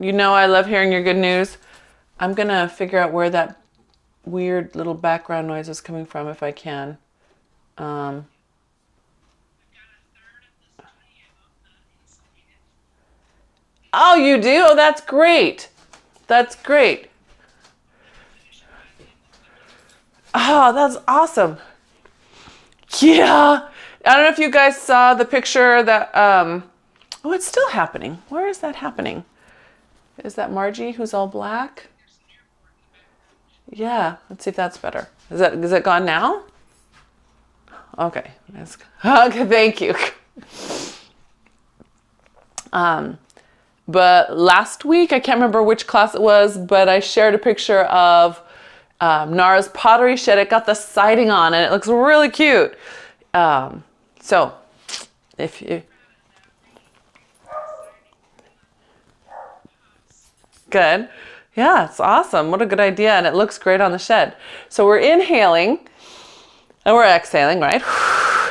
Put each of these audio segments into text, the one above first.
You know I love hearing your good news. I'm going to figure out where that weird little background noise is coming from if I can. Um, oh, you do? Oh, that's great. That's great. Oh, that's awesome. Yeah. I don't know if you guys saw the picture that, oh, it's still happening. Where is that happening? Is that Margie who's all black? Yeah. Let's see if that's better. Is it gone now? Okay. Okay, thank you. But last week, I can't remember which class it was, but I shared a picture of Nara's pottery shed. It got the siding on and it looks really cute. So if you, good. Yeah, it's awesome. What a good idea. And it looks great on the shed. So we're inhaling and we're exhaling, right?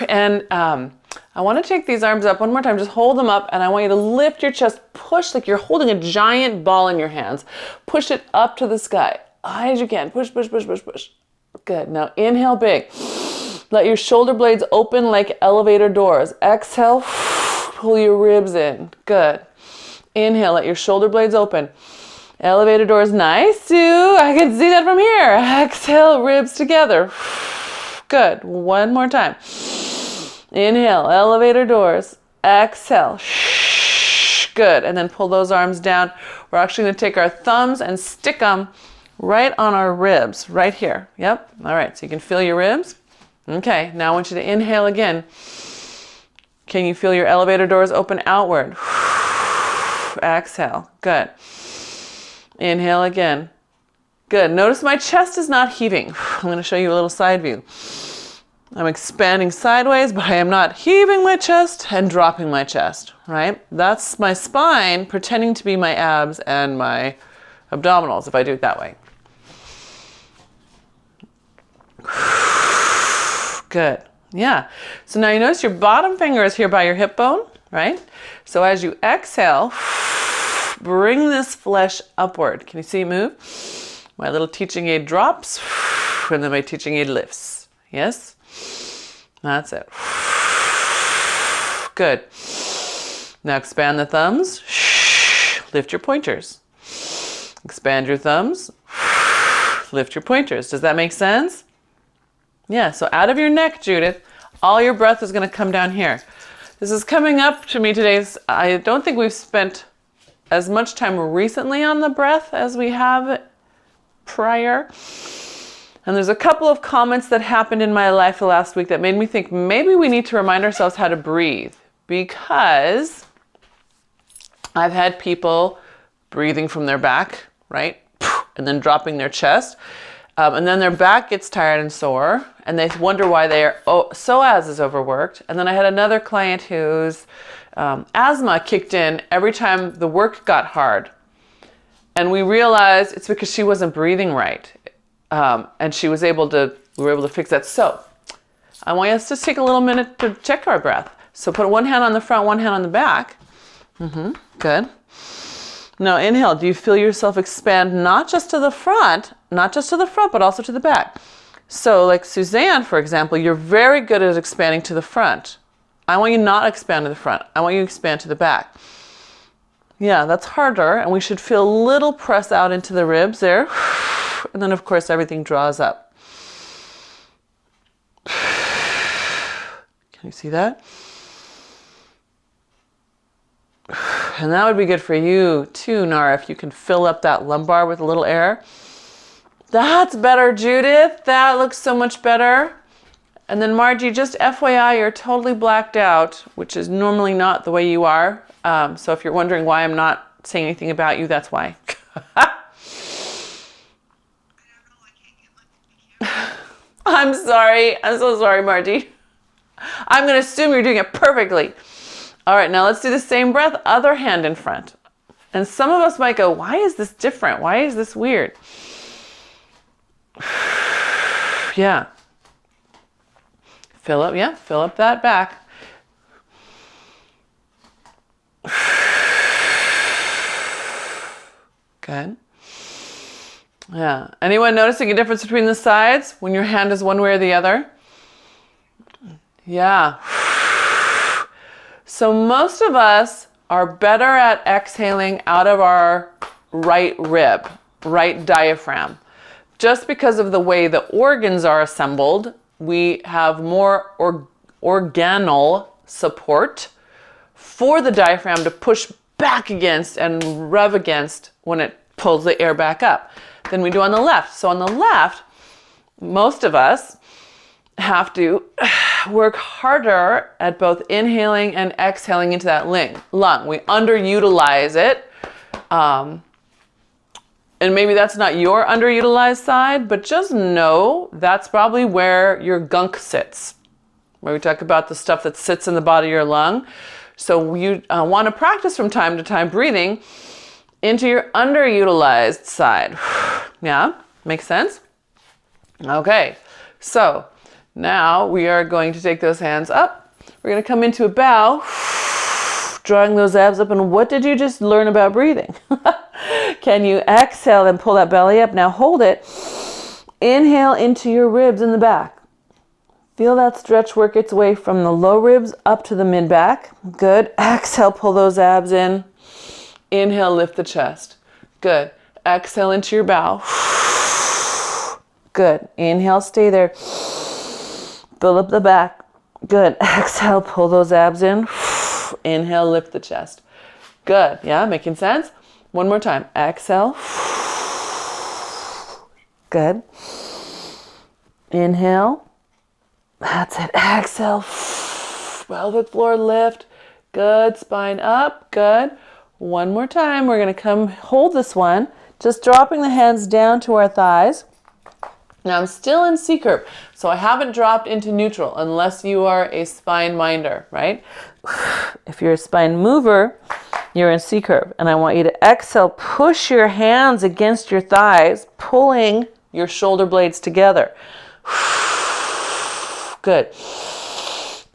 And I want to take these arms up one more time. Just hold them up and I want you to lift your chest. Push like you're holding a giant ball in your hands. Push it up to the sky. High as you can. Push, push, push, push, push. Good. Now inhale big. Let your shoulder blades open like elevator doors. Exhale. Pull your ribs in. Good. Inhale. Let your shoulder blades open. Elevator doors. Nice, Sue. I can see that from here. Exhale. Ribs together. Good. One more time. Inhale. Elevator doors. Exhale. Good. And then pull those arms down. We're actually going to take our thumbs and stick them right on our ribs, right here. Yep. All right. So you can feel your ribs. Okay. Now I want you to inhale again. Can you feel your elevator doors open outward? Exhale. Good. Inhale again. Good. Notice my chest is not heaving. I'm going to show you a little side view. I'm expanding sideways, but I am not heaving my chest and dropping my chest, right? That's my spine pretending to be my abs and my abdominals if I do it that way. Good. Yeah. So now you notice your bottom finger is here by your hip bone, right? So as you exhale, bring this flesh upward. Can you see it move? My little teaching aid drops, and then my teaching aid lifts. Yes? That's it. Good. Now expand the thumbs. Lift your pointers. Expand your thumbs. Lift your pointers. Does that make sense? Yeah, so out of your neck, Judith, all your breath is going to come down here. This is coming up to me today. I don't think we've spent as much time recently on the breath as we have prior. And there's a couple of comments that happened in my life last week that made me think maybe we need to remind ourselves how to breathe, because I've had people breathing from their back, right? And then dropping their chest. And then their back gets tired and sore, and they wonder why their psoas is overworked. And then I had another client whose asthma kicked in every time the work got hard. And we realized it's because she wasn't breathing right. And we were able to fix that. So I want us to take a little minute to check our breath. So put one hand on the front, one hand on the back. Good. Now inhale. Do you feel yourself expand not just to the front, but also to the back? So like Suzanne, for example, you're very good at expanding to the front. I want you not to expand to the front. I want you to expand to the back. Yeah, that's harder, and we should feel a little press out into the ribs there. And then, of course, everything draws up. Can you see that? And that would be good for you too, Nara, if you can fill up that lumbar with a little air. That's better, Judith. That looks so much better. And then Margie, just FYI, you're totally blacked out, which is normally not the way you are. So if you're wondering why I'm not saying anything about you, that's why. I'm sorry. I'm so sorry, Margie. I'm going to assume you're doing it perfectly. All right, now let's do the same breath, other hand in front. And some of us might go, why is this different? Why is this weird? Yeah. Fill up that back. Good. Yeah. Anyone noticing a difference between the sides when your hand is one way or the other? Yeah. So most of us are better at exhaling out of our right rib, right diaphragm. Just because of the way the organs are assembled, we have more organal support for the diaphragm to push back against and rev against when it pulls the air back up than we do on the left. So on the left, most of us have to work harder at both inhaling and exhaling into that lung. We underutilize it. And maybe that's not your underutilized side, but just know that's probably where your gunk sits. Where we talk about the stuff that sits in the bottom of your lung. So you want to practice from time to time breathing into your underutilized side. Yeah, makes sense? Okay, so now we are going to take those hands up. We're going to come into a bow, drawing those abs up. And what did you just learn about breathing? Can you exhale and pull that belly up? Now hold it. Inhale into your ribs in the back. Feel that stretch work its way from the low ribs up to the mid back. Good. Exhale, pull those abs in. Inhale, lift the chest. Good. Exhale into your bow. Good. Inhale, stay there. Build up the back. Good. Exhale, pull those abs in. Inhale, lift the chest. Good. Yeah, making sense? One more time. Exhale. Good. Inhale. That's it. Exhale. Pelvic floor lift. Good. Spine up. Good. One more time. We're going to come hold this one. Just dropping the hands down to our thighs. Now I'm still in C curve, so I haven't dropped into neutral unless you are a spine minder, right? If you're a spine mover, you're in C curve. And I want you to exhale, push your hands against your thighs, pulling your shoulder blades together. Good.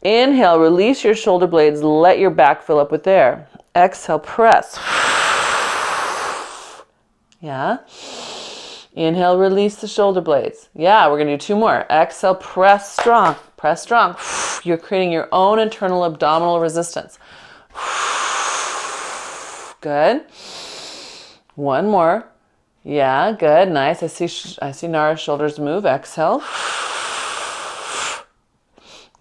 Inhale, release your shoulder blades, let your back fill up with air. Exhale, press. Yeah. Inhale, release the shoulder blades. Yeah, we're going to do two more. Exhale, press strong. Press strong. You're creating your own internal abdominal resistance. Good. One more. Yeah, good. Nice. I see Nara's shoulders move. Exhale.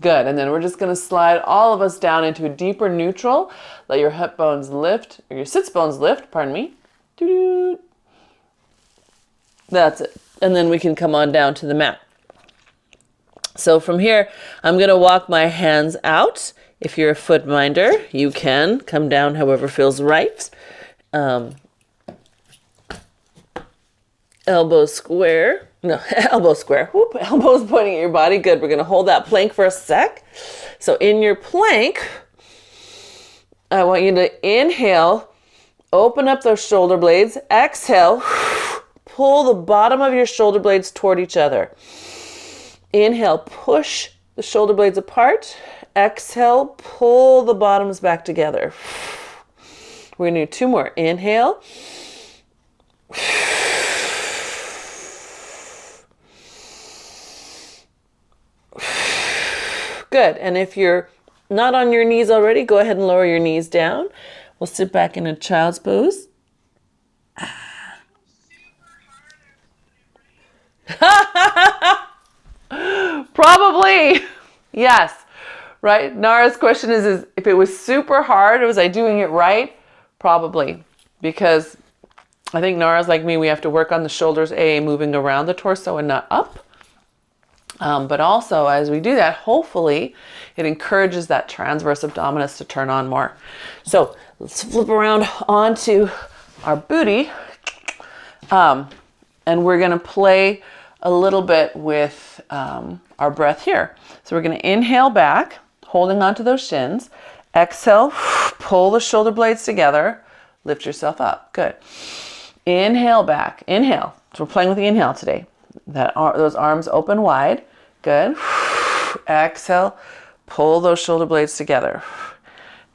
Good. And then we're just going to slide all of us down into a deeper neutral. Let your hip bones lift, or your sits bones lift, pardon me. Doo-doo. That's it. And then we can come on down to the mat. So from here, I'm going to walk my hands out. If you're a foot minder, you can come down however feels right. Elbows square. No, elbow square. Whoop, elbows pointing at your body. Good. We're going to hold that plank for a sec. So in your plank, I want you to inhale, open up those shoulder blades, exhale, pull the bottom of your shoulder blades toward each other. Inhale, push the shoulder blades apart. Exhale, pull the bottoms back together. We're going to do two more. Inhale. Good. And if you're not on your knees already, go ahead and lower your knees down. We'll sit back in a child's pose. Probably. Yes. Right? Nara's question is if it was super hard, was I doing it right? Probably. Because I think Nara's like me, we have to work on the shoulders, moving around the torso and not up. But also, as we do that, hopefully, it encourages that transverse abdominis to turn on more. So let's flip around onto our booty. And we're going to play a little bit with our breath here. So we're going to inhale back, holding onto those shins. Exhale, pull the shoulder blades together. Lift yourself up. Good. Inhale back. Inhale. So we're playing with the inhale today. Those arms open wide. Good. Exhale. Pull those shoulder blades together.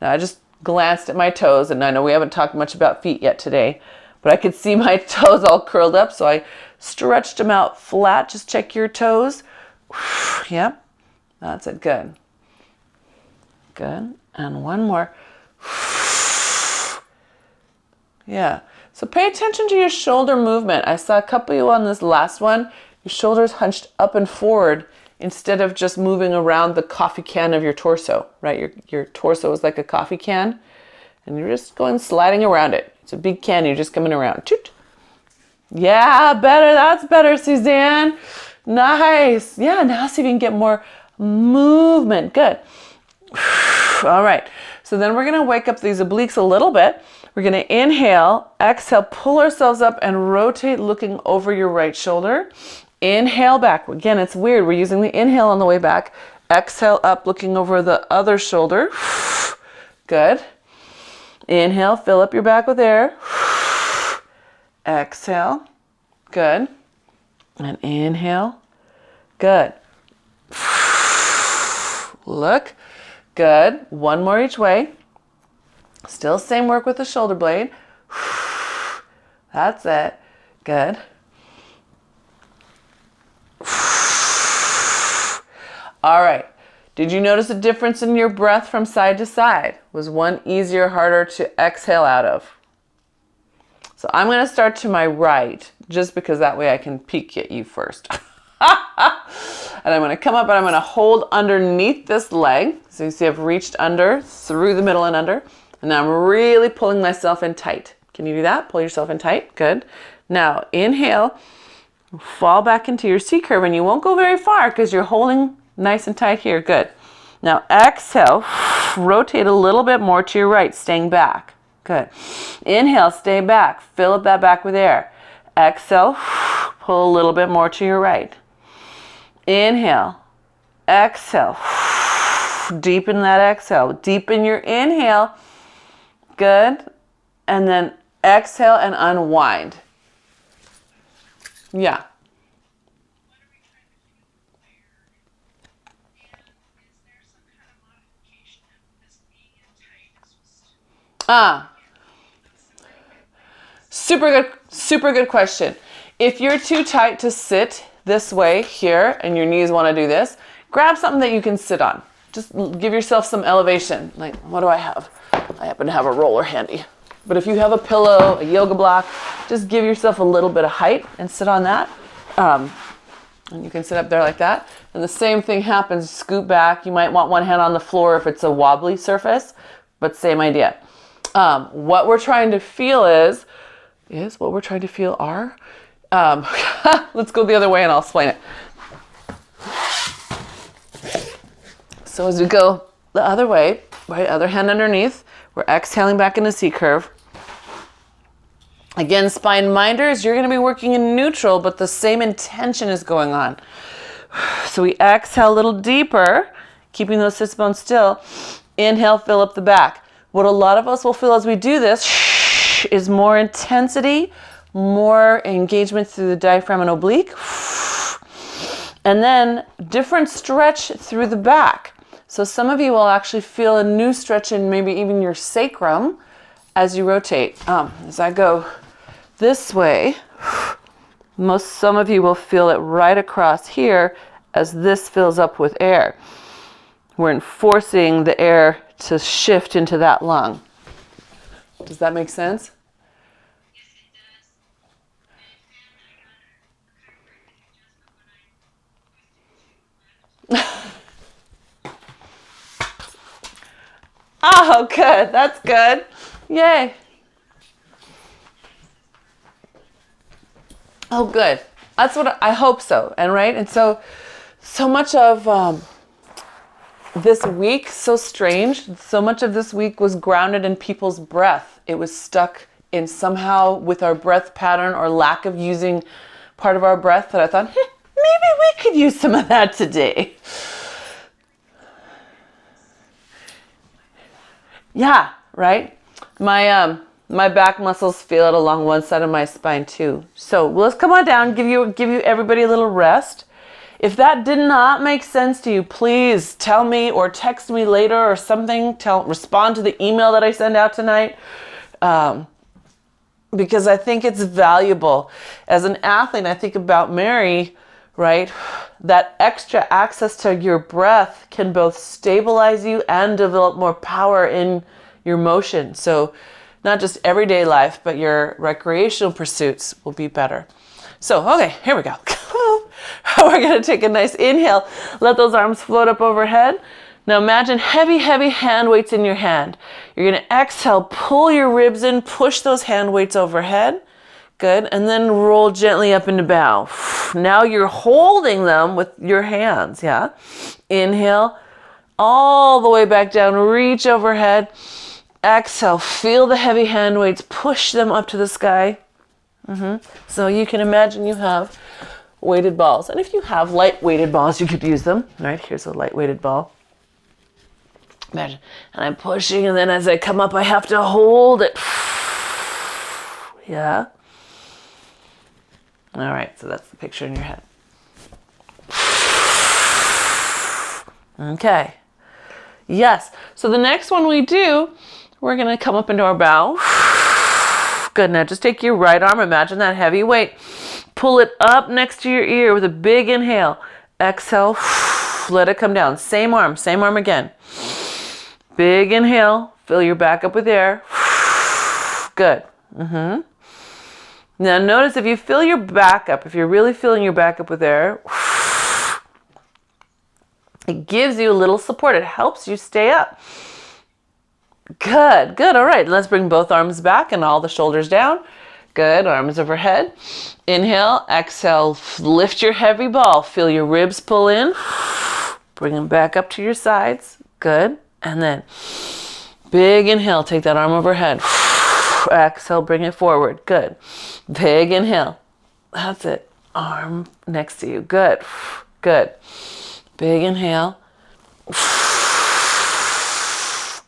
Now I just glanced at my toes, and I know we haven't talked much about feet yet today, but I could see my toes all curled up, so I stretched them out flat. Just check your toes. Yep, that's it. Good. Good. And one more. Yeah. So pay attention to your shoulder movement. I saw a couple of you on this last one. Your shoulders hunched up and forward instead of just moving around the coffee can of your torso, right? Your torso is like a coffee can, and you're just going sliding around it. It's a big can. You're just coming around. Toot. Yeah, better. That's better, Suzanne. Nice. Yeah, now see if you can get more movement. Good. All right. So then we're going to wake up these obliques a little bit. We're going to inhale, exhale, pull ourselves up and rotate looking over your right shoulder. Inhale back. Again, it's weird. We're using the inhale on the way back. Exhale up, looking over the other shoulder. Good. Inhale, fill up your back with air. Exhale. Good. And inhale. Good. Look. Good. One more each way. Still same work with the shoulder blade. That's it. Good. All right. Did you notice a difference in your breath from side to side? Was one easier, harder to exhale out of? So I'm going to start to my right, just because that way I can peek at you first. And I'm going to come up and I'm going to hold underneath this leg. So you see I've reached under, through the middle and under. And now I'm really pulling myself in tight. Can you do that? Pull yourself in tight. Good. Now inhale, fall back into your C curve, and you won't go very far because you're holding nice and tight here. Good. Now exhale, rotate a little bit more to your right, staying back. Good. Inhale, stay back. Fill up that back with air. Exhale, pull a little bit more to your right. Inhale, exhale, deepen that exhale. Deepen your inhale. Good. And then exhale and unwind. Yeah. Super good question. If you're too tight to sit this way here and your knees want to do this, grab something that you can sit on. Just give yourself some elevation. Like, what do I have? I happen to have a roller handy. But if you have a pillow, a yoga block, just give yourself a little bit of height and sit on that. And you can sit up there like that. And the same thing happens, scoot back. You might want one hand on the floor if it's a wobbly surface, but same idea. What we're trying to feel let's go the other way and I'll explain it. So as we go the other way, right, other hand underneath, we're exhaling back into C curve. Again, spine minders, you're going to be working in neutral, but the same intention is going on. So we exhale a little deeper, keeping those sits bones still. Inhale, fill up the back. What a lot of us will feel as we do this is more intensity, more engagement through the diaphragm and oblique, and then different stretch through the back. So some of you will actually feel a new stretch in maybe even your sacrum as you rotate. As I go this way, some of you will feel it right across here as this fills up with air. We're enforcing the air to shift into that lung. Does that make sense? Yes, it does. And I got a chiropractic adjustment when I was Oh, good. That's good. Yay. Oh, good. That's what I hope so. And right. And so much of this week, so strange. So much of this week was grounded in people's breath. It was stuck in somehow with our breath pattern or lack of using part of our breath that I thought, maybe we could use some of that today. Yeah, right? My back muscles feel it along one side of my spine too. So let's come on down, give you everybody a little rest. If that did not make sense to you, please tell me or text me later or something. Respond to the email that I send out tonight. because I think it's valuable. As an athlete, I think about Mary, right? That extra access to your breath can both stabilize you and develop more power in your motion. So not just everyday life, but your recreational pursuits will be better. So, okay, here we go. We're going to take a nice inhale. Let those arms float up overhead. Now imagine heavy, heavy hand weights in your hand. You're going to exhale, pull your ribs in, push those hand weights overhead. Good. And then roll gently up into bow. Now you're holding them with your hands. Yeah. Inhale all the way back down. Reach overhead. Exhale. Feel the heavy hand weights. Push them up to the sky. So you can imagine you have weighted balls. And if you have light weighted balls, you could use them. All right. Here's a light weighted ball. Imagine. And I'm pushing. And then as I come up, I have to hold it. Yeah. All right, so that's the picture in your head. Okay. Yes. So the next one we do, we're going to come up into our bow. Good. Now just take your right arm. Imagine that heavy weight. Pull it up next to your ear with a big inhale. Exhale. Let it come down. Same arm again. Big inhale. Fill your back up with air. Good. Now notice if you fill your back up, if you're really filling your back up with air, it gives you a little support. It helps you stay up. Good, good. All right, let's bring both arms back and all the shoulders down. Good, arms overhead. Inhale, exhale, lift your heavy ball. Feel your ribs pull in. Bring them back up to your sides. Good. And then big inhale, take that arm overhead. Exhale, bring it forward. Good. Big inhale. That's it. Arm next to you. Good. Good. Big inhale.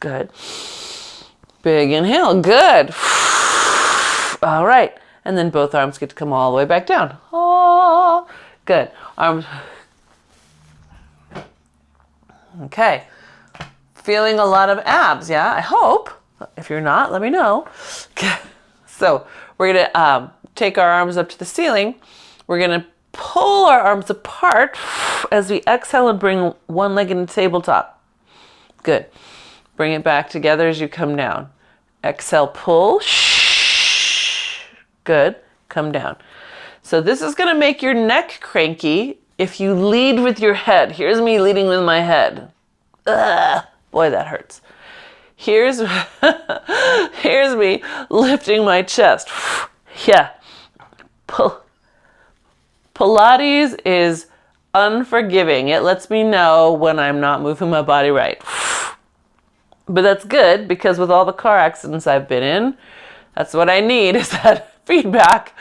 Good. Big inhale. Good. All right. And then both arms get to come all the way back down. Oh, good. Arms. Okay. Feeling a lot of abs, yeah? I hope. If you're not, let me know. So we're going to take our arms up to the ceiling. We're going to pull our arms apart as we exhale and bring one leg in the tabletop. Good. Bring it back together as you come down. Exhale, pull. Good. Come down. So this is going to make your neck cranky if you lead with your head. Here's me leading with my head. Ugh, boy, that hurts. Here's me lifting my chest. Yeah. Pilates is unforgiving. It lets me know when I'm not moving my body right. But that's good because with all the car accidents I've been in, that's what I need is that feedback.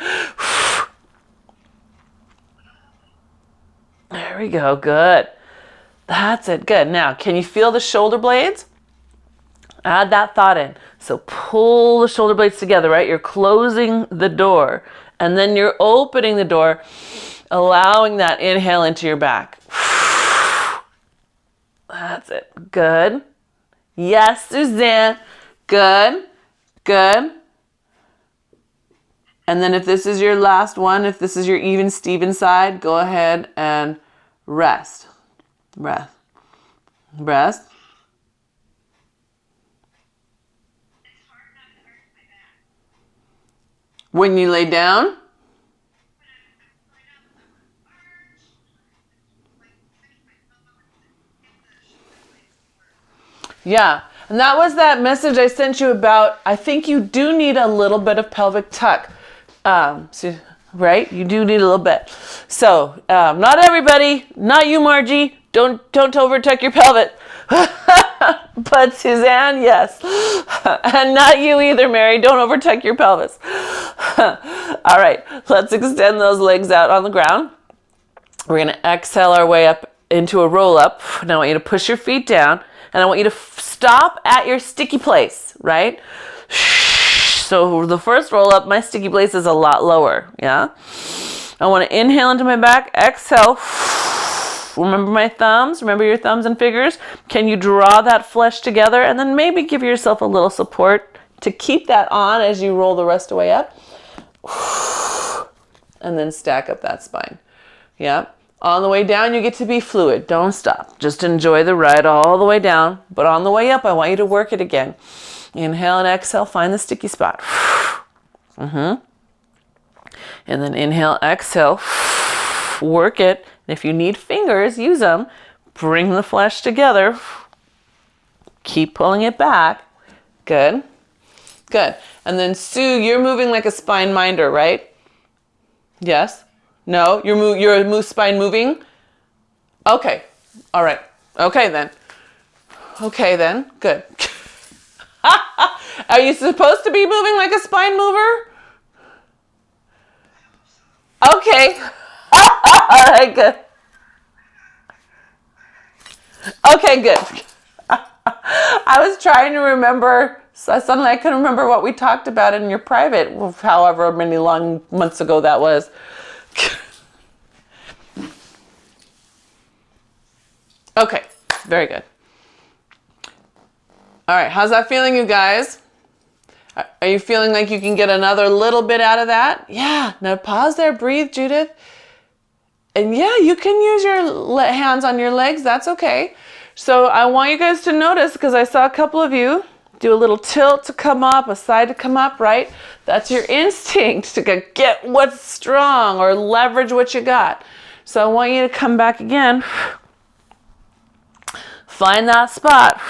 There we go. Good. That's it. Good. Now, can you feel the shoulder blades? Add that thought in. So pull the shoulder blades together, right? You're closing the door and then you're opening the door, allowing that inhale into your back. That's it. Good. Yes, Suzanne. Good. Good. And then if this is your last one, if this is your even Steven side, go ahead and rest. Breath. Breath. When you lay down? Yeah, and that was that message I sent you about, I think you do need a little bit of pelvic tuck, right? You do need a little bit. So, not everybody, not you, Margie, don't over-tuck your pelvic. But Suzanne, yes. And not you either, Mary. Don't overtuck your pelvis. All right, let's extend those legs out on the ground. We're going to exhale our way up into a roll up. Now I want you to push your feet down, and I want you to stop at your sticky place, right? So the first roll up, my sticky place is a lot lower, yeah? I want to inhale into my back, exhale. Remember my thumbs, remember your thumbs and fingers. Can you draw that flesh together and then maybe give yourself a little support to keep that on as you roll the rest away up? And then stack up that spine. Yeah. On the way down, you get to be fluid. Don't stop. Just enjoy the ride all the way down. But on the way up, I want you to work it again. Inhale and exhale. Find the sticky spot. And then inhale, exhale. Work it. And if you need fingers, use them. Bring the flesh together. Keep pulling it back. Good. Good. And then Sue, you're moving like a spine minder, right? Yes? No? You're spine moving? Okay. All right. Okay then. Okay then. Good. Are you supposed to be moving like a spine mover? Okay. All right, good. Okay, good. I was trying to remember, suddenly I couldn't remember what we talked about in your private, however many long months ago that was. Okay, very good. All right, how's that feeling, you guys? Are you feeling like you can get another little bit out of that? Yeah, now pause there, breathe, Judith. And yeah, you can use your hands on your legs, that's okay. So I want you guys to notice, because I saw a couple of you do a little tilt to come up, a side to come up, right? That's your instinct to get what's strong or leverage what you got. So I want you to come back again. Find that spot.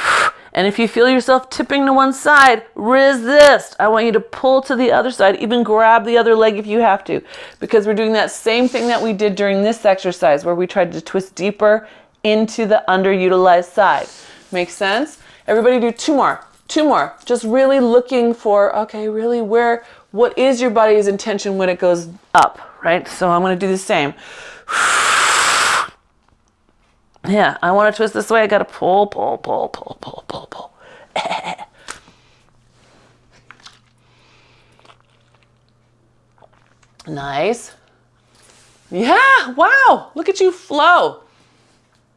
And if you feel yourself tipping to one side, resist. I want you to pull to the other side, even grab the other leg if you have to, because we're doing that same thing that we did during this exercise where we tried to twist deeper into the underutilized side. Make sense? Everybody do two more. Just really looking for, okay, really what is your body's intention when it goes up, right? So I'm going to do the same. Yeah, I want to twist this way. I got to pull. Nice. Yeah, wow. Look at you flow.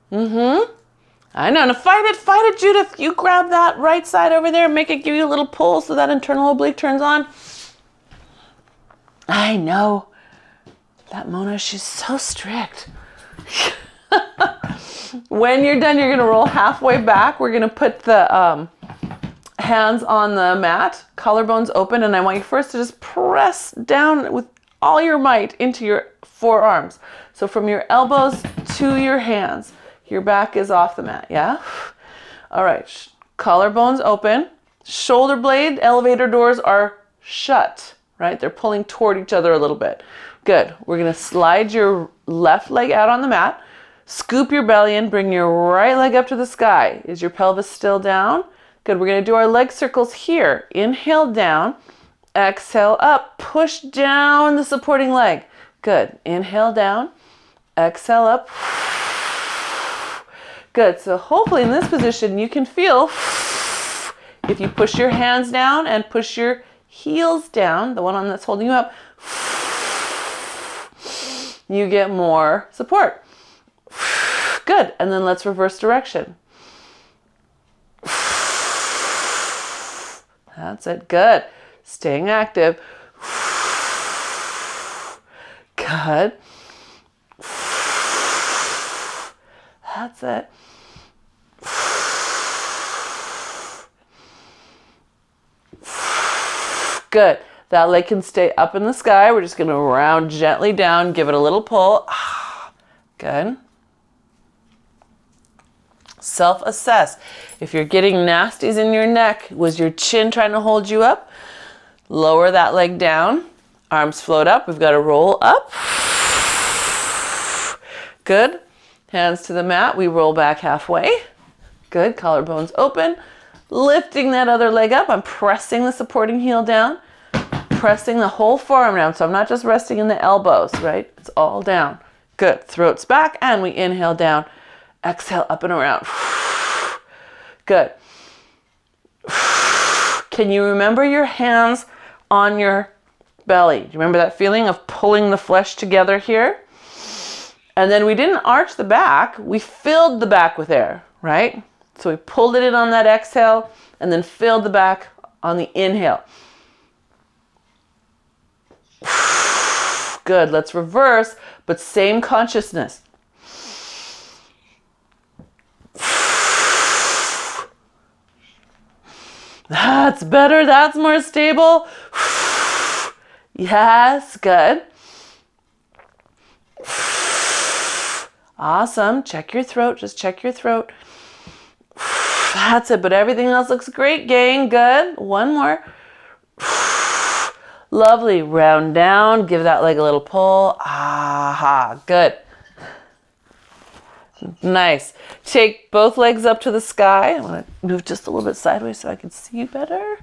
I know. Now fight it, Judith. You grab that right side over there and make it give you a little pull so that internal oblique turns on. I know. That Mona, she's so strict. When you're done, you're going to roll halfway back. We're going to put the hands on the mat, collarbones open, and I want you first to just press down with all your might into your forearms. So from your elbows to your hands, your back is off the mat, yeah? All right, collarbones open. Shoulder blade, elevator doors are shut, right? They're pulling toward each other a little bit. Good. We're going to slide your left leg out on the mat. Scoop your belly in, bring your right leg up to the sky. Is your pelvis still down? Good, we're gonna do our leg circles here. Inhale down, exhale up, push down the supporting leg. Good, inhale down, exhale up. Good, so hopefully in this position you can feel, if you push your hands down and push your heels down, the one that's holding you up, you get more support. Good, and then let's reverse direction. That's it, good. Staying active. Good. That's it. Good. That leg can stay up in the sky. We're just going to round gently down, give it a little pull. Good. Self-assess. If you're getting nasties in your neck, was your chin trying to hold you up? Lower that leg down. Arms float up. We've got to roll up. Good. Hands to the mat. We roll back halfway. Good. Collarbones open. Lifting that other leg up. I'm pressing the supporting heel down. Pressing the whole forearm down. So I'm not just resting in the elbows, right? It's all down. Good. Throats back and we inhale down. Exhale up and around. Good. Can you remember your hands on your belly? Do you remember that feeling of pulling the flesh together here? And then we didn't arch the back. We filled the back with air, right? So we pulled it in on that exhale and then filled the back on the inhale. Good. Let's reverse, but same consciousness. That's better. That's more stable. Yes, good. Awesome. Check your throat. Just check your throat. That's it. But everything else looks great, gang. Good. One more. Lovely. Round down. Give that leg a little pull. Aha. Good. Nice. Take both legs up to the sky. I'm going to move just a little bit sideways so I can see you better.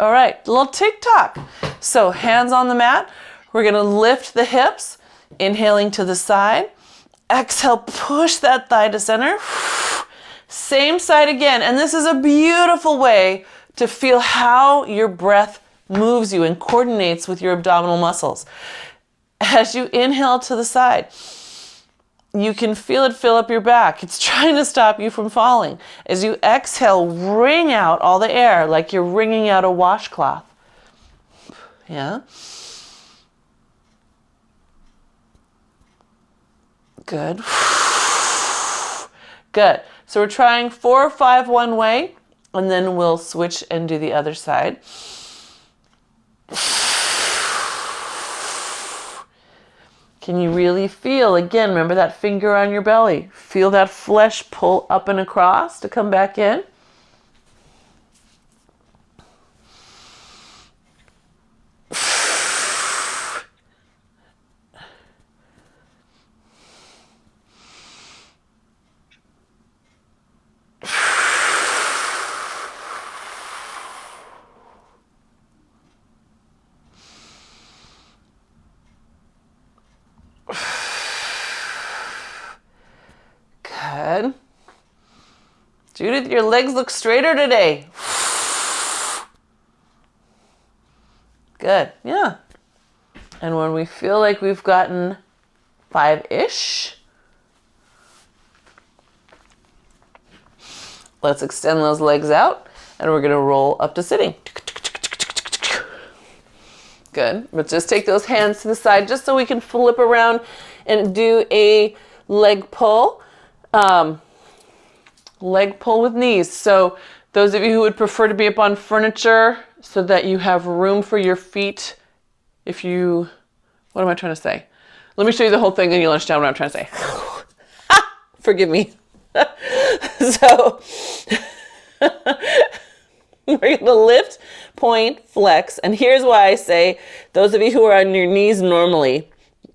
All right. A little tick-tock. So hands on the mat. We're going to lift the hips. Inhaling to the side. Exhale. Push that thigh to center. Same side again. And this is a beautiful way to feel how your breath moves you and coordinates with your abdominal muscles. As you inhale to the side, you can feel it fill up your back. It's trying to stop you from falling. As you exhale, wring out all the air like you're wringing out a washcloth. Yeah? Good. Good. So we're trying 4, 5, one way, and then we'll switch and do the other side. Can you really feel, again, remember that finger on your belly? Feel that flesh pull up and across to come back in. Good. Judith, your legs look straighter today. Good. Yeah. And when we feel like we've gotten 5-ish, let's extend those legs out and we're going to roll up to sitting. Good. But just take those hands to the side just so we can flip around and do a leg pull. Leg pull with knees. So those of you who would prefer to be up on furniture so that you have room for your feet, what am I trying to say? Let me show you the whole thing and you'll understand what I'm trying to say. Forgive me. So we're going to lift, point, flex. And here's why I say, those of you who are on your knees normally,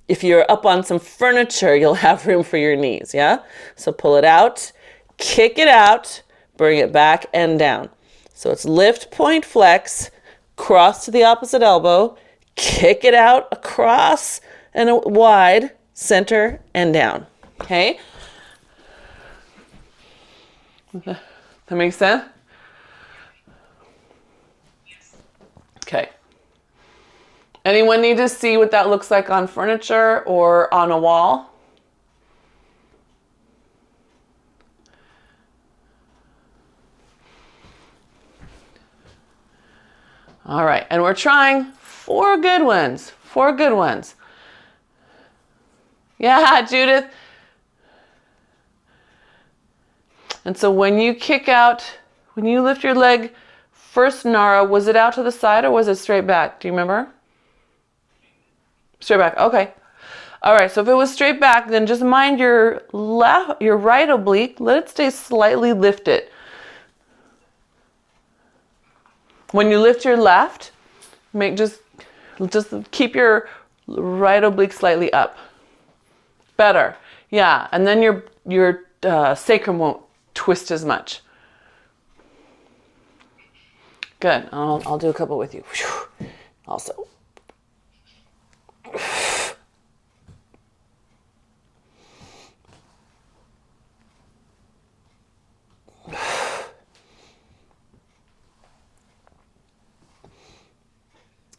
if you're up on some furniture, you'll have room for your knees, yeah? So pull it out, kick it out, bring it back and down. So it's lift, point, flex, cross to the opposite elbow, kick it out, across and wide, center and down, okay? That makes sense? Okay. Anyone need to see what that looks like on furniture or on a wall? All right, and we're trying 4 good ones. 4 good ones. Yeah, Judith. And so when you kick out, when you lift your leg, first Nara, was it out to the side or was it straight back? Do you remember? Straight back, okay. All right, so if it was straight back, then just mind your right oblique, let it stay slightly lifted. When you lift your left, just keep your right oblique slightly up. Better, yeah, and then your sacrum won't twist as much. Good, I'll do a couple with you. Also.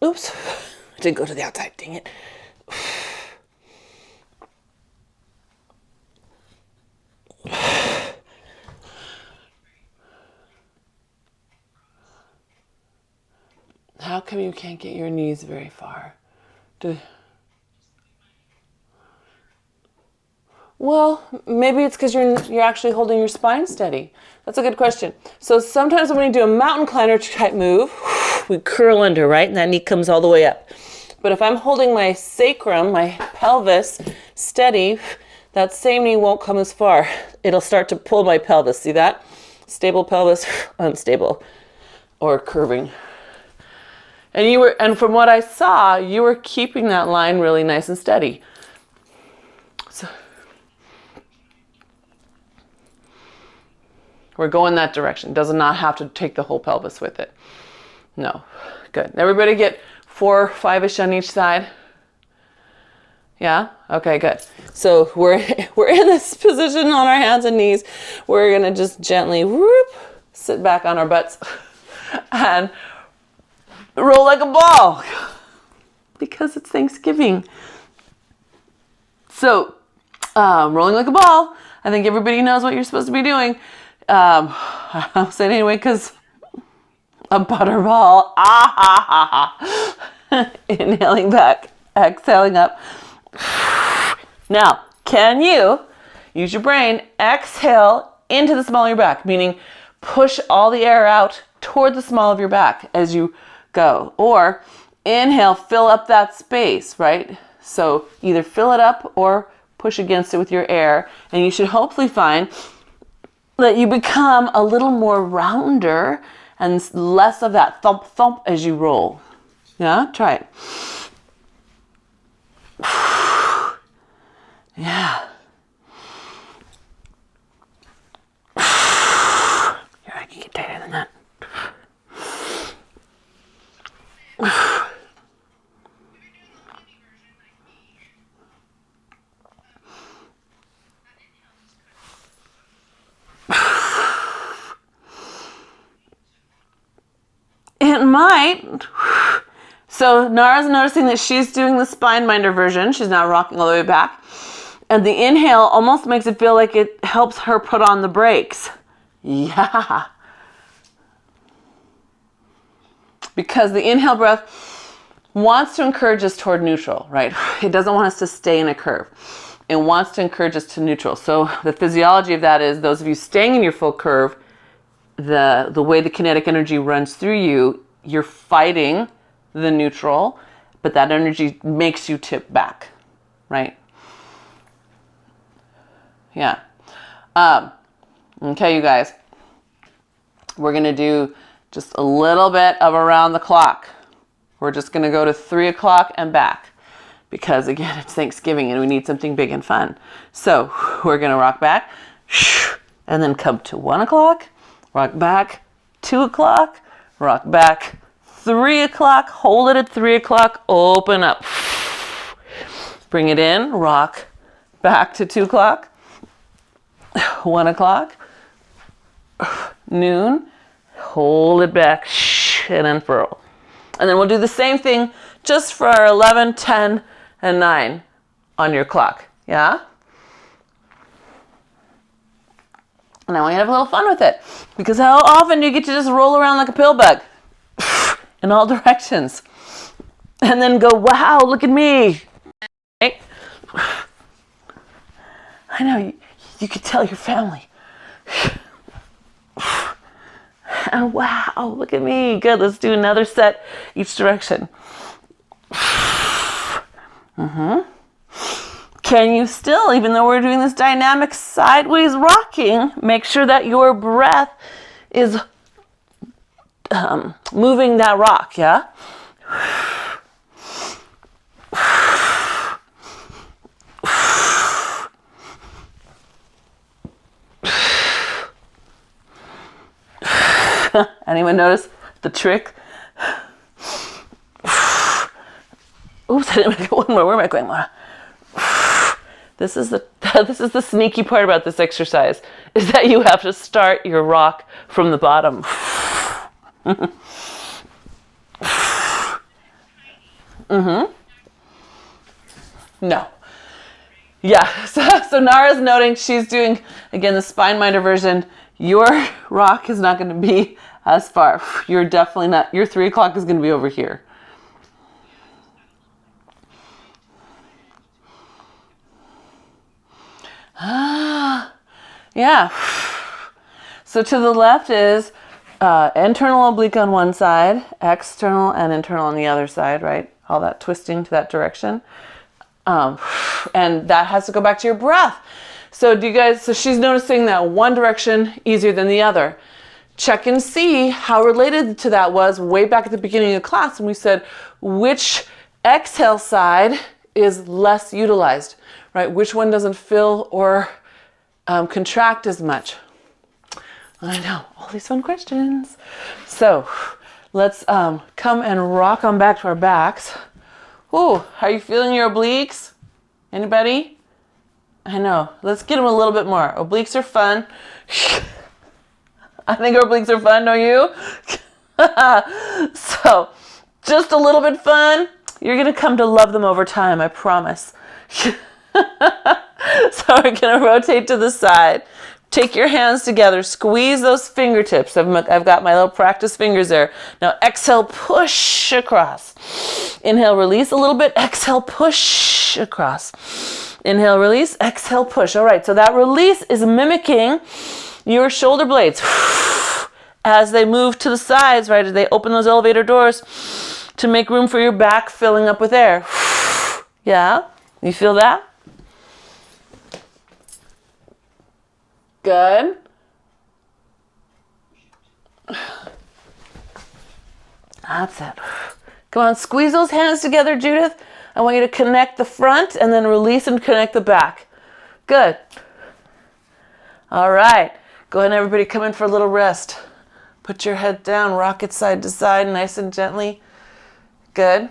Oops, I didn't go to the outside, dang it. How come you can't get your knees very far? Well, maybe it's because you're actually holding your spine steady. That's a good question. So sometimes when we do a mountain climber type move, we curl under, right? And that knee comes all the way up. But if I'm holding my sacrum, my pelvis steady, that same knee won't come as far. It'll start to pull my pelvis. See that? Stable pelvis, unstable, or curving. And from what I saw, you were keeping that line really nice and steady. So we're going that direction. Does not have to take the whole pelvis with it. No. Good. Everybody get 4 or 5-ish on each side. Yeah? Okay, good. So we're in this position on our hands and knees. We're gonna just gently sit back on our butts and roll like a ball because it's Thanksgiving. So rolling like a ball, I think everybody knows what you're supposed to be doing. I'll say it anyway because a butterball. Inhaling back, exhaling up. Now, can you use your brain, exhale into the small of your back, meaning push all the air out toward the small of your back as you go. Or inhale, fill up that space, right? So either fill it up or push against it with your air. And you should hopefully find that you become a little more rounder and less of that thump thump as you roll. Yeah, try it. Yeah. Here, I can get tighter than that. It might. So Nara's noticing that she's doing the spine minder version. She's now rocking all the way back. And the inhale almost makes it feel like it helps her put on the brakes. Yeah. Because the inhale breath wants to encourage us toward neutral, right? It doesn't want us to stay in a curve. It wants to encourage us to neutral. So the physiology of that is those of you staying in your full curve, the way the kinetic energy runs through you, you're fighting the neutral, but that energy makes you tip back, right? Yeah. Okay, you guys. We're going to do just a little bit of around the clock. We're just going to go to 3 o'clock and back because, again, it's Thanksgiving and we need something big and fun. So we're going to rock back and then come to 1 o'clock, rock back, 2 o'clock, rock back, 3 o'clock, hold it at 3 o'clock, open up. Bring it in, rock back to 2 o'clock, 1 o'clock, noon, hold it back, and unfurl. And then we'll do the same thing just for our 11, 10, and 9 on your clock. Yeah? And I want you to have a little fun with it. Because how often do you get to just roll around like a pill bug in all directions? And then go, wow, look at me. Right? I know, you could tell your family. And wow, look at me. Good, let's do another set each direction. Can you still, even though we're doing this dynamic sideways rocking, make sure that your breath is moving that rock, yeah? Anyone notice the trick? Oops, I didn't make it one more. Where am I going? This is the sneaky part about this exercise, is that you have to start your rock from the bottom. No. Yeah, so Nara's noting she's doing, again, the spine minder version. Your rock is not going to be as far. You're definitely not, your 3 o'clock is going to be over here. Yeah. So to the left is internal oblique on one side, external and internal on the other side, right? All that twisting to that direction. And that has to go back to your breath. So so she's noticing that one direction easier than the other. Check and see how related to that was way back at the beginning of class when we said which exhale side is less utilized, right? Which one doesn't fill or contract as much? I know, all these fun questions. So let's come and rock on back to our backs. Ooh, are you feeling your obliques? Anybody? I know, let's get them a little bit more. Obliques are fun. I think obliques are fun, don't you? So just a little bit fun. You're gonna come to love them over time, I promise. So we're gonna rotate to the side. Take your hands together, squeeze those fingertips. I've got my little practice fingers there. Now exhale, push across. Inhale, release a little bit. Exhale, push across. Inhale, release. Exhale, push. All right, so that release is mimicking your shoulder blades as they move to the sides, right? As they open those elevator doors to make room for your back filling up with air. Yeah, you feel that? Good. That's it. Come on, squeeze those hands together, Judith. I want you to connect the front and then release and connect the back. Good. All right. Go ahead and everybody come in for a little rest. Put your head down, rock it side to side, nice and gently. Good.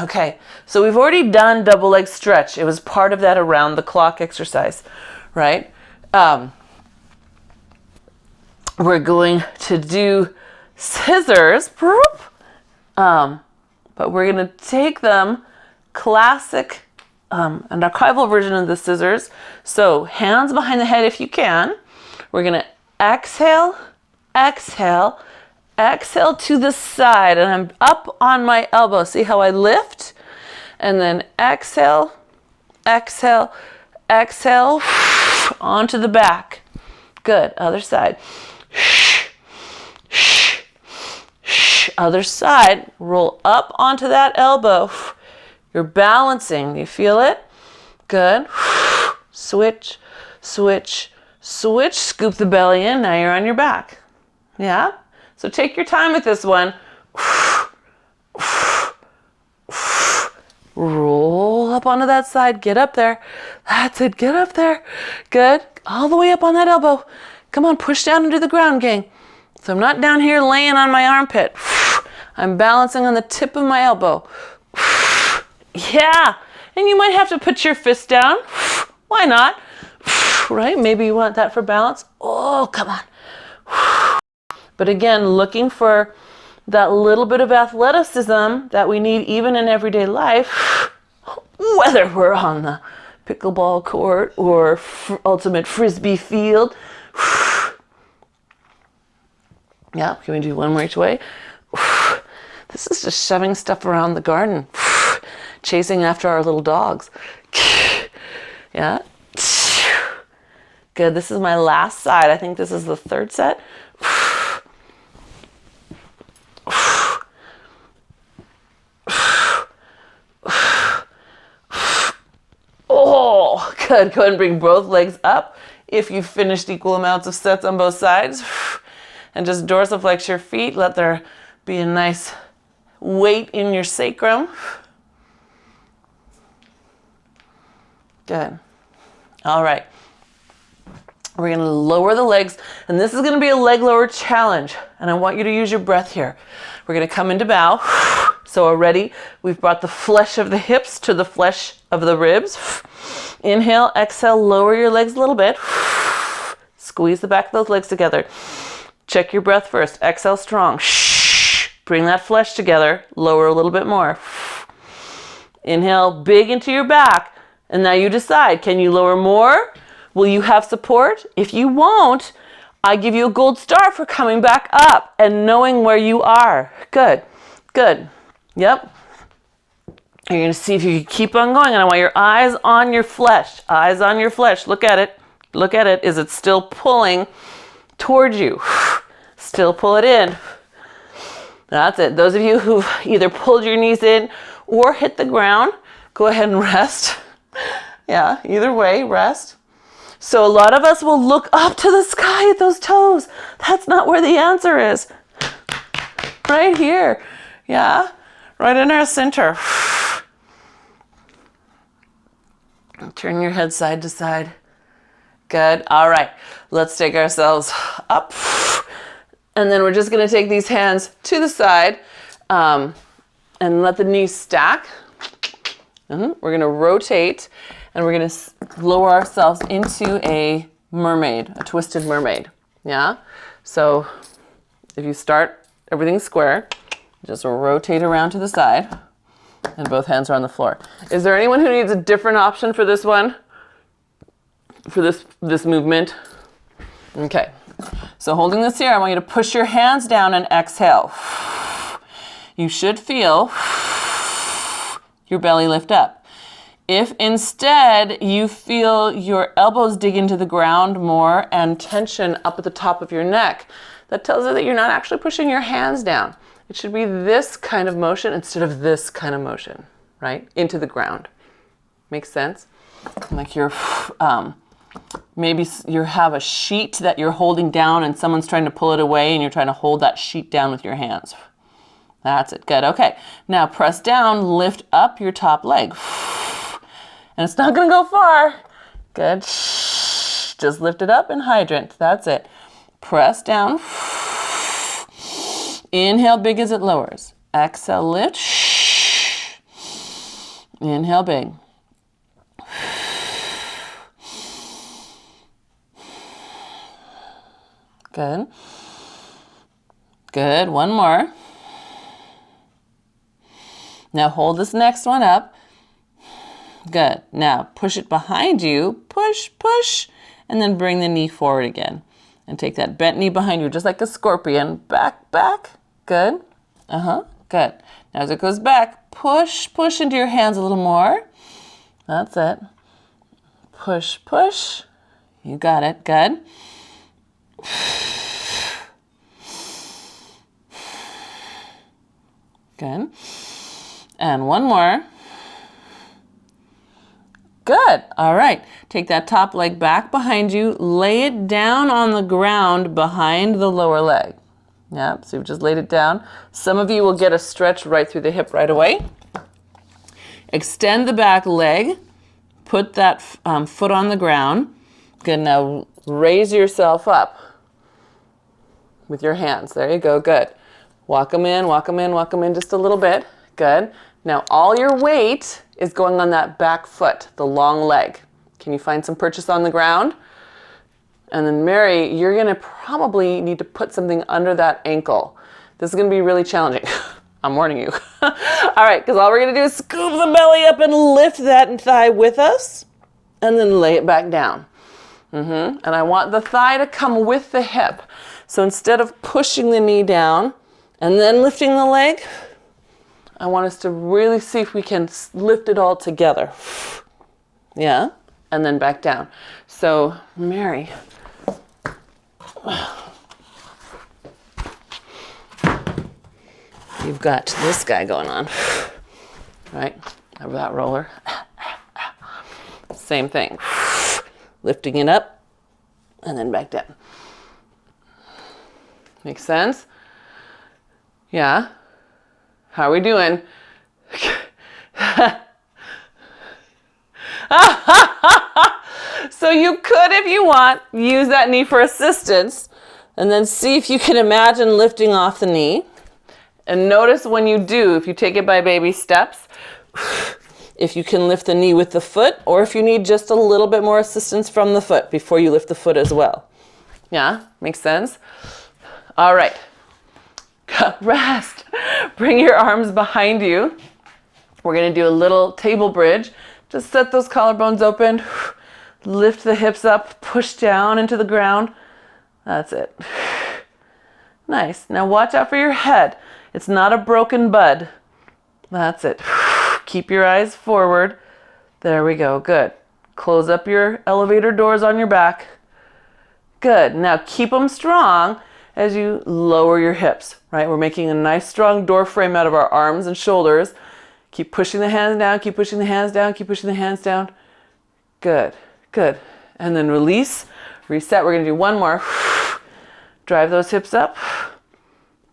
Okay, so we've already done double leg stretch. It was part of that around the clock exercise, right? We're going to do scissors, but we're going to take them classic, an archival version of the scissors. So hands behind the head if you can. We're going to exhale, exhale, exhale to the side, and I'm up on my elbow. See how I lift? And then exhale, exhale, exhale, onto the back. Good. Other side. Other side. Roll up onto that elbow. You're balancing. You feel it? Good. Switch, switch, switch. Scoop the belly in. Now you're on your back. Yeah? So take your time with this one. Roll up onto that side. Get up there. That's it. Get up there. Good. All the way up on that elbow. Come on, push down into the ground, gang. So I'm not down here laying on my armpit. I'm balancing on the tip of my elbow. Yeah. And you might have to put your fist down. Why not? Right? Maybe you want that for balance. Oh, come on. But again, looking for that little bit of athleticism that we need even in everyday life, whether we're on the pickleball court or ultimate frisbee field. Yeah, can we do one more each way? This is just shoving stuff around the garden, chasing after our little dogs. Yeah. Good, this is my last side. I think this is the third set. Oh, good. Go ahead and bring both legs up if you've finished equal amounts of sets on both sides. And just dorsiflex your feet. Let there be a nice weight in your sacrum. Good. All right. We're going to lower the legs, and this is going to be a leg lower challenge, and I want you to use your breath here. We're going to come into bow. So already we've brought the flesh of the hips to the flesh of the ribs. Inhale, exhale, lower your legs a little bit. Squeeze the back of those legs together. Check your breath first. Exhale strong. Bring that flesh together. Lower a little bit more. Inhale big into your back, and now you decide, can you lower more? Will you have support? If you won't, I give you a gold star for coming back up and knowing where you are. Good, good. Yep. You're going to see if you can keep on going, and I want your eyes on your flesh. Eyes on your flesh. Look at it. Look at it. Is it still pulling towards you? Still pull it in. That's it. Those of you who've either pulled your knees in or hit the ground, go ahead and rest. Yeah, either way, rest. So a lot of us will look up to the sky at those toes. That's not where the answer is. Right here. Yeah, right in our center. Turn your head side to side. Good. All right. Let's take ourselves up. And then we're just going to take these hands to the side and let the knees stack. We're going to rotate and we're going to lower ourselves into a mermaid, a twisted mermaid. Yeah? So if you start everything square, just rotate around to the side and both hands are on the floor. Is there anyone who needs a different option for this one? For this movement? Okay. So holding this here, I want you to push your hands down and exhale. You should feel your belly lift up. If instead you feel your elbows dig into the ground more and tension up at the top of your neck, that tells you that you're not actually pushing your hands down. It should be this kind of motion instead of this kind of motion, right? Into the ground. Makes sense? Like you're, maybe you have a sheet that you're holding down and someone's trying to pull it away and you're trying to hold that sheet down with your hands. That's it. Good. Okay. Now press down, lift up your top leg. And it's not going to go far. Good. Just lift it up and hydrant. That's it. Press down. Inhale big as it lowers. Exhale, lift. Inhale big. Good. Good. One more. Now hold this next one up. Good. Now push it behind you. Push, push. And then bring the knee forward again. And take that bent knee behind you, just like a scorpion. Back, back. Good. Good. Now as it goes back, push, push into your hands a little more. That's it. Push, push. You got it. Good. Good. And one more. Good. All right. Take that top leg back behind you. Lay it down on the ground behind the lower leg. Yeah, so you've just laid it down. Some of you will get a stretch right through the hip right away. Extend the back leg. Put that foot on the ground. Good. Now raise yourself up with your hands. There you go. Good. Walk them in, walk them in, walk them in just a little bit. Good. Now all your weight is going on that back foot, the long leg. Can you find some purchase on the ground? And then Mary, you're gonna probably need to put something under that ankle. This is gonna be really challenging. I'm warning you. All right, because all we're gonna do is scoop the belly up and lift that thigh with us and then lay it back down. And I want the thigh to come with the hip. So instead of pushing the knee down and then lifting the leg, I want us to really see if we can lift it all together. Yeah, and then back down. So, Mary. You've got this guy going on, right? Over that roller. Same thing. Lifting it up and then back down. Make sense? Yeah. How are we doing? So you could, if you want, use that knee for assistance and then see if you can imagine lifting off the knee. And notice when you do, if you take it by baby steps, if you can lift the knee with the foot or if you need just a little bit more assistance from the foot before you lift the foot as well. Yeah, makes sense? All right. Rest. Bring your arms behind you. We're going to do a little table bridge. Just set those collarbones open. Lift the hips up. Push down into the ground. That's it. Nice. Now watch out for your head. It's not a broken bud. That's it. Keep your eyes forward. There we go. Good. Close up your elevator doors on your back. Good. Now keep them strong as you lower your hips, right? We're making a nice strong door frame out of our arms and shoulders. Keep pushing the hands down, keep pushing the hands down, keep pushing the hands down. Good, good. And then release, reset. We're gonna do one more. Drive those hips up,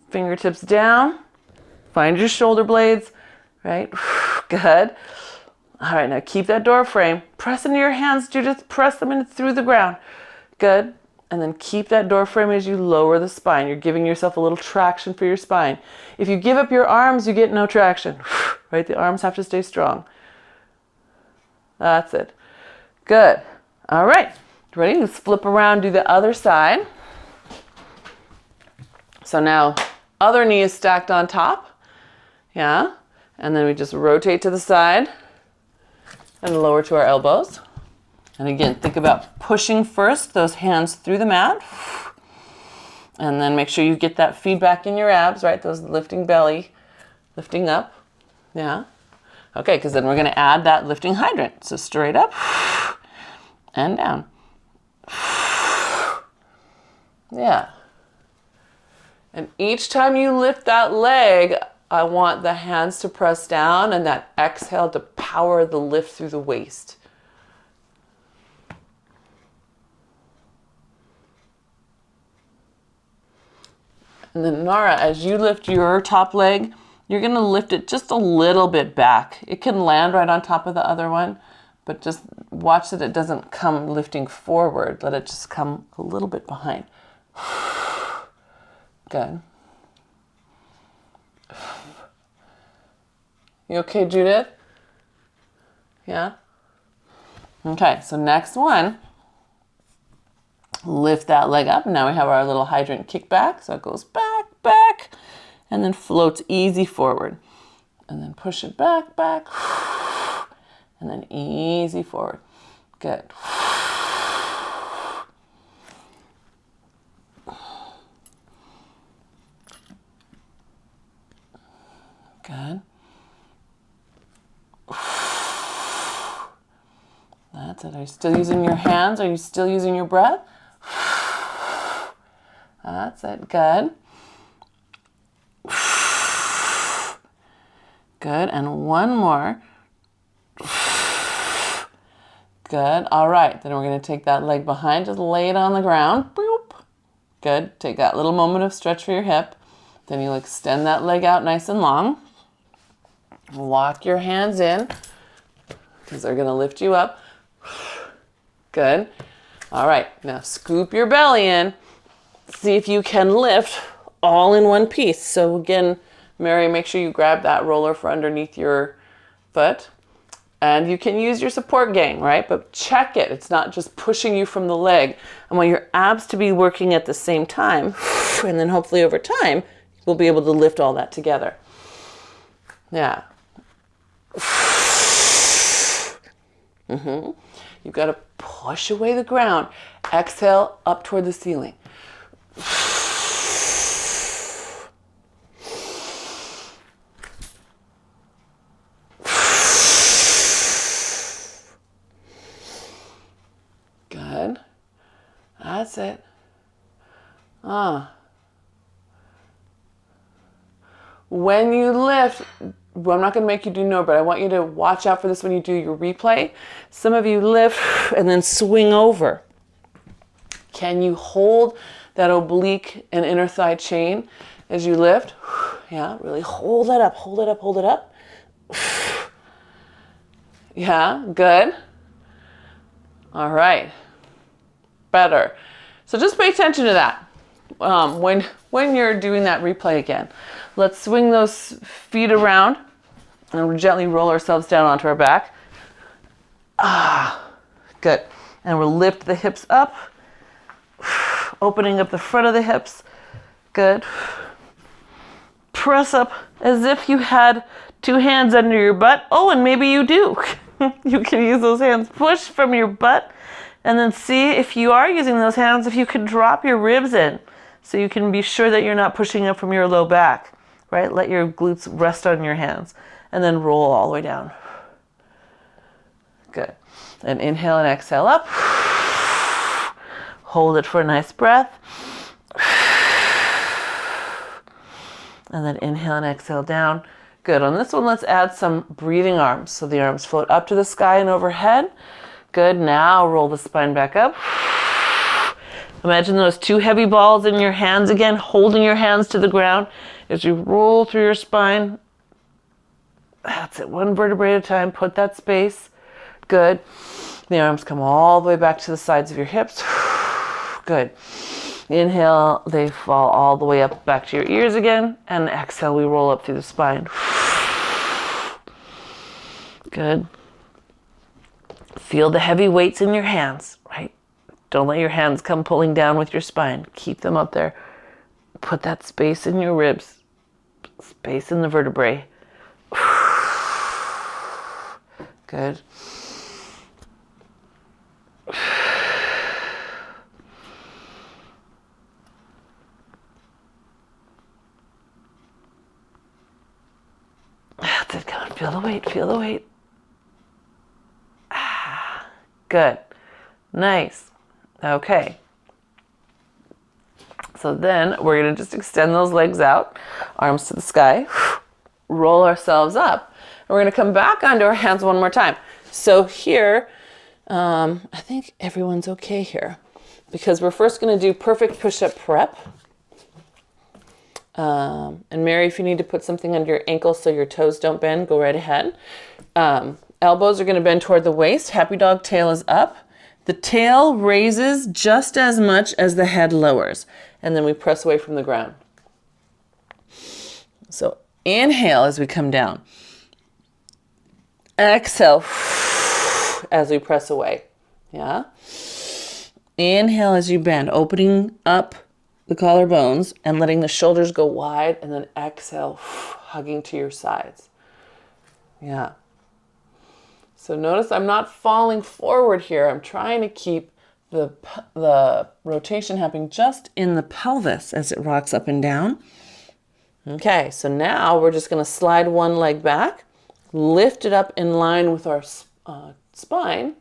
fingertips down, find your shoulder blades, right? Good. All right, now keep that door frame. Press into your hands, Judith. Press them in through the ground. Good. And then keep that door frame as you lower the spine. You're giving yourself a little traction for your spine. If you give up your arms, you get no traction, right? The arms have to stay strong. That's it. Good. All right. Ready? Let's flip around, do the other side. So now, other knee is stacked on top. Yeah. And then we just rotate to the side and lower to our elbows. And again, think about pushing first, those hands through the mat. And then make sure you get that feedback in your abs, right? Those lifting belly, lifting up. Yeah. Okay, because then we're going to add that lifting hydrant. So straight up and down. Yeah. And each time you lift that leg, I want the hands to press down and that exhale to power the lift through the waist. And then Nara, as you lift your top leg, you're going to lift it just a little bit back. It can land right on top of the other one, but just watch that it doesn't come lifting forward. Let it just come a little bit behind. Good. You okay, Judith? Yeah? Okay, so next one. Lift that leg up. Now we have our little hydrant kickback. So it goes back, back, and then floats easy forward. And then push it back, back, and then easy forward. Good. Good. That's it. Are you still using your hands? Are you still using your breath? That's it. Good. Good. And one more. Good. All right. Then we're going to take that leg behind. Just lay it on the ground. Boop. Good. Take that little moment of stretch for your hip. Then you'll extend that leg out nice and long. Walk your hands in because they're going to lift you up. Good. All right. Now scoop your belly in. See if you can lift all in one piece. So again, Mary, make sure you grab that roller for underneath your foot. And you can use your support gang, right? But check it. It's not just pushing you from the leg. I want your abs to be working at the same time. And then hopefully over time, we'll be able to lift all that together. Yeah. You've got to push away the ground. Exhale up toward the ceiling. Good. That's it. When you lift, well, I'm not going to make you do no, but I want you to watch out for this when you do your replay. Some of you lift and then swing over. Can you hold that oblique and inner thigh chain as you lift? Yeah, really hold that up, hold it up, hold it up. Yeah, good. All right, better. So just pay attention to that when you're doing that replay again. Let's swing those feet around and we'll gently roll ourselves down onto our back. Good. And we'll lift the hips up, opening up the front of the hips. Good. Press up as if you had two hands under your butt. Oh, and maybe you do. You can use those hands. Push from your butt and then see if you are using those hands, if you can drop your ribs in so you can be sure that you're not pushing up from your low back. Right? Let your glutes rest on your hands and then roll all the way down. Good. And inhale and exhale up. Hold it for a nice breath. And then inhale and exhale down. Good. On this one, let's add some breathing arms. So the arms float up to the sky and overhead. Good. Now roll the spine back up. Imagine those two heavy balls in your hands again, holding your hands to the ground as you roll through your spine. That's it. One vertebrae at a time. Put that space. Good. The arms come all the way back to the sides of your hips. Good. Inhale, they fall all the way up back to your ears again. And exhale, we roll up through the spine. Good. Feel the heavy weights in your hands, right? Don't let your hands come pulling down with your spine. Keep them up there. Put that space in your ribs, space in the vertebrae. Good. That's it. Come on, feel the weight, feel the weight. Good. Nice. Okay. So then we're going to just extend those legs out, arms to the sky, roll ourselves up. And we're going to come back onto our hands one more time. So here, I think everyone's okay here because we're first going to do perfect push-up prep. And Mary, if you need to put something under your ankles so your toes don't bend, go right ahead. Elbows are going to bend toward the waist. Happy dog tail is up. The tail raises just as much as the head lowers. And then we press away from the ground. So inhale as we come down. Exhale as we press away. Yeah. Inhale as you bend, opening up the collarbones and letting the shoulders go wide, and then exhale, hugging to your sides. Yeah. So notice I'm not falling forward here. I'm trying to keep the rotation happening just in the pelvis as it rocks up and down. Okay, so now we're just going to slide one leg back, lift it up in line with our spine,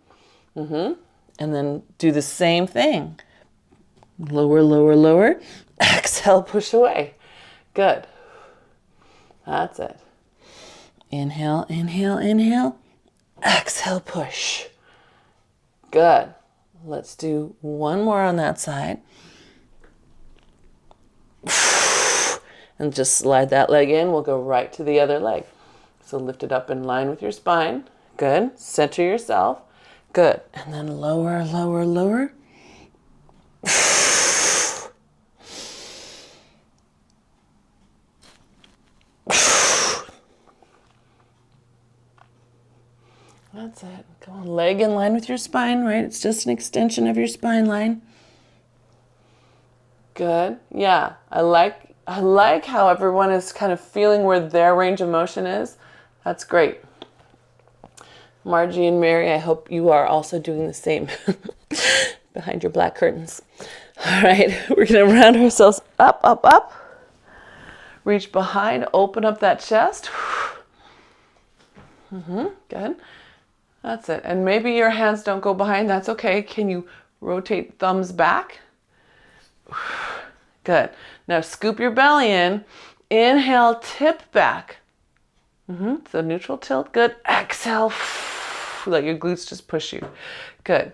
and then do the same thing. Lower, lower, lower. Exhale, push away. Good. That's it. Inhale, inhale, inhale. Exhale, push. Good. Let's do one more on that side. And just slide that leg in. We'll go right to the other leg. So lift it up in line with your spine. Good. Center yourself. Good. And then lower, lower, lower. That's it. Come on, leg in line with your spine, right? It's just an extension of your spine line. Good. Yeah, I like how everyone is kind of feeling where their range of motion is. That's great. Margie and Mary, I hope you are also doing the same behind your black curtains. All right, we're going to round ourselves up, up, up. Reach behind, open up that chest. Good. That's it. And maybe your hands don't go behind. That's okay. Can you rotate thumbs back? Good. Now scoop your belly in. Inhale, tip back. So neutral tilt. Good. Exhale. Let your glutes just push you. Good.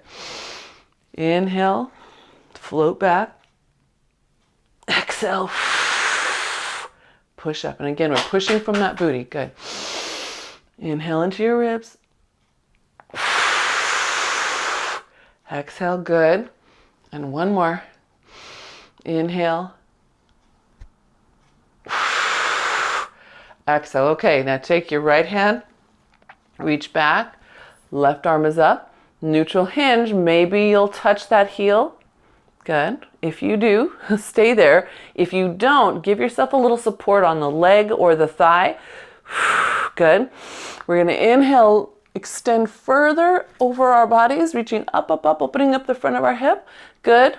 Inhale, float back. Exhale. Push up. And again, we're pushing from that booty. Good. Inhale into your ribs. Exhale, good. And one more. Inhale. Exhale. Okay, now take your right hand, reach back, left arm is up, neutral hinge. Maybe you'll touch that heel. Good. If you do, stay there. If you don't, give yourself a little support on the leg or the thigh. Good. We're going to inhale, extend further over our bodies, reaching up, up, up, opening up the front of our hip. Good.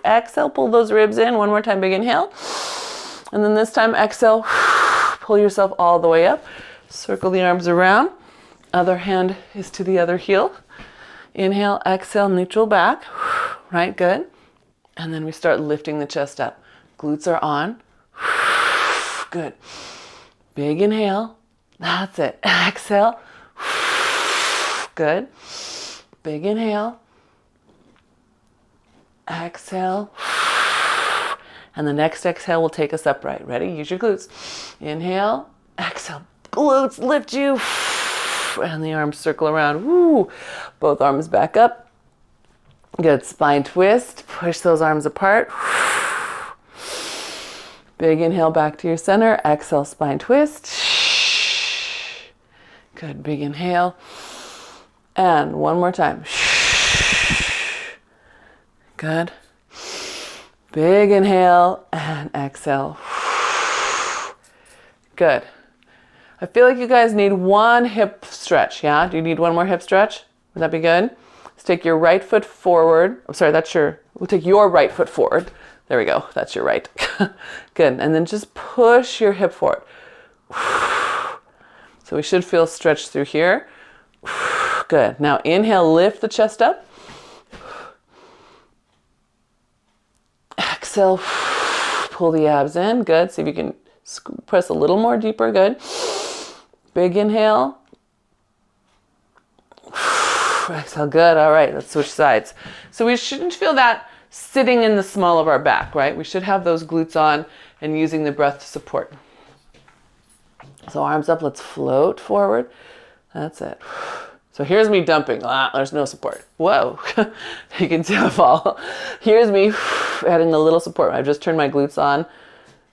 Exhale, pull those ribs in. One more time, big inhale. And then this time, exhale, pull yourself all the way up. Circle the arms around. Other hand is to the other heel. Inhale, exhale, neutral back. Right, good. And then we start lifting the chest up. Glutes are on. Good. Big inhale. That's it. Exhale. Good. Big inhale. Exhale. And the next exhale will take us upright. Ready? Use your glutes. Inhale. Exhale. Glutes lift you. And the arms circle around. Woo. Both arms back up. Good. Spine twist. Push those arms apart. Big inhale back to your center. Exhale, spine twist. Good. Big inhale. And one more time. Good. Big inhale and exhale. Good. I feel like you guys need one hip stretch, yeah? Do you need one more hip stretch? Would that be good? Let's take your right foot forward. I'm sorry, we'll take your right foot forward. There we go, that's your right. Good, and then just push your hip forward. So we should feel stretched through here. Good, now inhale, lift the chest up. Exhale, pull the abs in, good. See if you can press a little more deeper, good. Big inhale. Exhale, good. All right, let's switch sides. So we shouldn't feel that sitting in the small of our back, right? We should have those glutes on and using the breath to support. So arms up, let's float forward. That's it. So here's me dumping. There's no support. Whoa, you can see I fall. Here's me adding a little support. I've just turned my glutes on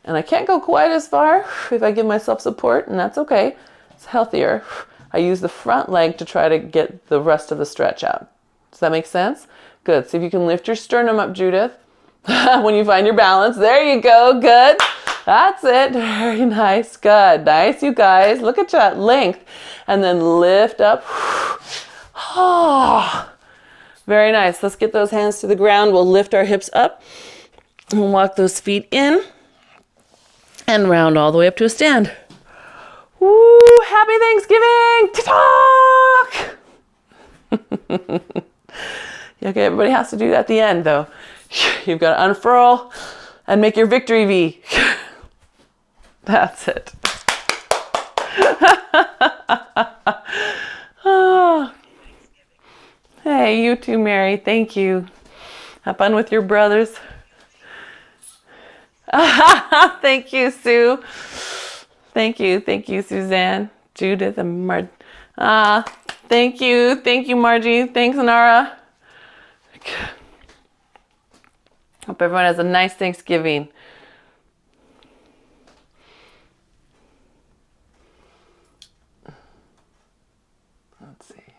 and I can't go quite as far if I give myself support, and that's okay. It's healthier. I use the front leg to try to get the rest of the stretch out. Does that make sense? Good. See if you can lift your sternum up, Judith. When you find your balance. There you go. Good. That's it. Very nice. Good. Nice, you guys. Look at that length. And then lift up. Very nice. Let's get those hands to the ground. We'll lift our hips up and walk those feet in and round all the way up to a stand. Woo! Happy Thanksgiving! TikTok! Okay, everybody has to do that at the end, though. You've got to unfurl and make your victory V. That's it. Oh. Hey, you too, Mary. Thank you. Have fun with your brothers. Thank you, Sue. Thank you, Suzanne, Judith, and thank you, Margie. Thanks, Nara. Hope everyone has a nice Thanksgiving. Let's see.